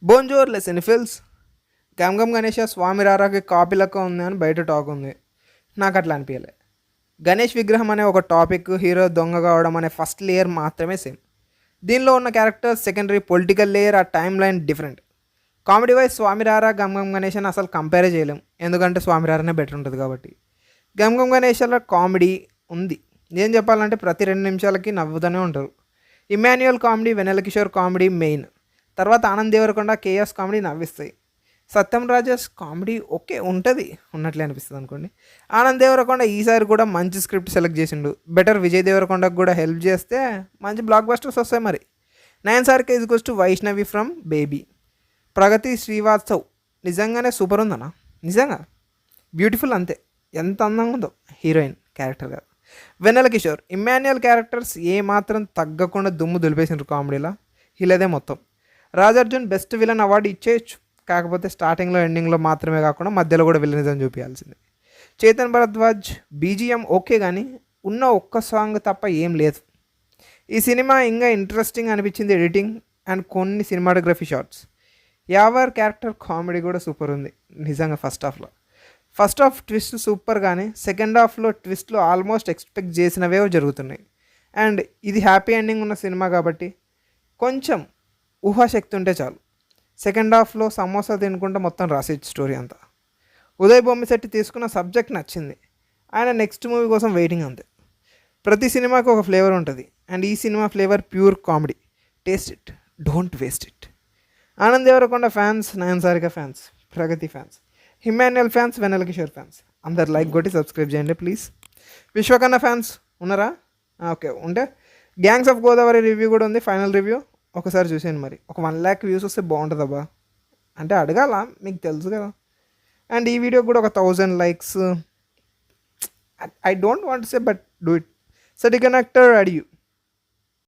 బోన్జోర్ లెసెనిఫిల్స్. Gum gum Ganesha స్వామి రారాకి copy లెక్క ఉంది అని బయట టాక్ ఉంది. నాకు అట్లా అనిపించలే. గణేష్ విగ్రహం అనే ఒక టాపిక్, హీరో దొంగ కావడం అనే ఫస్ట్ లేయర్ మాత్రమే సేమ్. దీనిలో ఉన్న క్యారెక్టర్స్ సెకండరీ, పొలిటికల్ లేయర్, ఆ time line different. Comedy wise Swamy Ra గమ్ గమ్ గణేష్ అని అసలు కంపేరే చేయలేం, ఎందుకంటే స్వామి రారానే బెటర్ ఉంటుంది కాబట్టి. గమ్ గమ్ గణేష్లో కామెడీ ఉంది. ఏం చెప్పాలంటే ప్రతి 2 నిమిషాలకి నవ్వుతూనే ఉంటారు. Emmanuel comedy, Vennela Kishore comedy main. తర్వాత ఆనంద్ దేవరకొండ, కేఎస్ కామెడీ నవ్విస్తాయి. సత్యం రాజేష్ కామెడీ ఓకే ఉంటుంది, ఉన్నట్లే అనిపిస్తుంది అనుకోండి. ఆనంద్ దేవరకొండ ఈసారి కూడా మంచి స్క్రిప్ట్ సెలెక్ట్ చేసిండు. బెటర్ విజయ్ దేవరకొండకు కూడా హెల్ప్ చేస్తే మంచి బ్లాక్ బస్టర్స్ వస్తాయి మరి. 9 సార్కే is goes to Vaishnavi from Baby. Pragathi Srivastav నిజంగానే సూపర్ ఉందన్న, నిజంగా బ్యూటిఫుల్ అంతే. ఎంత అందంగా ఉందో హీరోయిన్ క్యారెక్టర్ కాదు. వెన్నెల కిషోర్, ఇమాన్యుయల్ క్యారెక్టర్స్ ఏమాత్రం తగ్గకుండా దుమ్ము దులిపేసిండ్రు కామెడీలో. హీలదే మొత్తం. రాజార్జున్ బెస్ట్ విలన్ అవార్డు ఇచ్చేయచ్చు, కాకపోతే స్టార్టింగ్లో ఎండింగ్లో మాత్రమే కాకుండా మధ్యలో కూడా విలనిజం చూపించాల్సిందే. చేతన్ భరద్వాజ్ బీజిఎం ఓకే, కానీ ఉన్న ఒక్క సాంగ్ తప్ప ఏం లేదు. ఈ సినిమా ఇంకా ఇంట్రెస్టింగ్ అనిపించింది ఎడిటింగ్ అండ్ కొన్ని సినిమాటోగ్రఫీ షార్ట్స్. యావర్ క్యారెక్టర్ కామెడీ కూడా సూపర్ ఉంది నిజంగా. ఫస్ట్ హాఫ్ ట్విస్ట్ సూపర్, కానీ సెకండ్ హాఫ్లో ట్విస్ట్లు ఆల్మోస్ట్ ఎక్స్పెక్ట్ చేసినవే జరుగుతున్నాయి. అండ్ ఇది హ్యాపీ ఎండింగ్ ఉన్న సినిమా కాబట్టి కొంచెం ఊహాశక్తి ఉంటే చాలు. సెకండ్ హాఫ్లో సమోసా తినుకుంటే మొత్తం రాసేది స్టోరీ అంతా. ఉదయ్ బొమ్మిశెట్టి తీసుకున్న సబ్జెక్ట్ నచ్చింది, ఆయన నెక్స్ట్ మూవీ కోసం వెయిటింగ్ అంతే. ప్రతి సినిమాకి ఒక ఫ్లేవర్ ఉంటుంది, అండ్ ఈ సినిమా flavour pure comedy. Taste it, don't waste it. Anand Deverakonda fans, Nayan Sarika fans, Pragathi fans, Emmanuel fans, Vennela Kishore fans అందరు లైక్ కొట్టి సబ్స్క్రైబ్ చేయండి ప్లీజ్. విశ్వకన్న ఫ్యాన్స్ ఉన్నారా? ఓకే, ఉంటే గ్యాంగ్స్ ఆఫ్ గోదావరి రివ్యూ కూడా ఉంది, ఫైనల్ రివ్యూ ఒకసారి చూసేయండి. మరి ఒక 1 lakh వ్యూస్ వస్తే బాగుంటుంది అబ్బా, అంటే అడగాల, మీకు తెలుసు కదా. అండ్ ఈ వీడియోకి కూడా ఒక 1000 likes. I don't want say but do it. సరికనెక్టర్ అడియు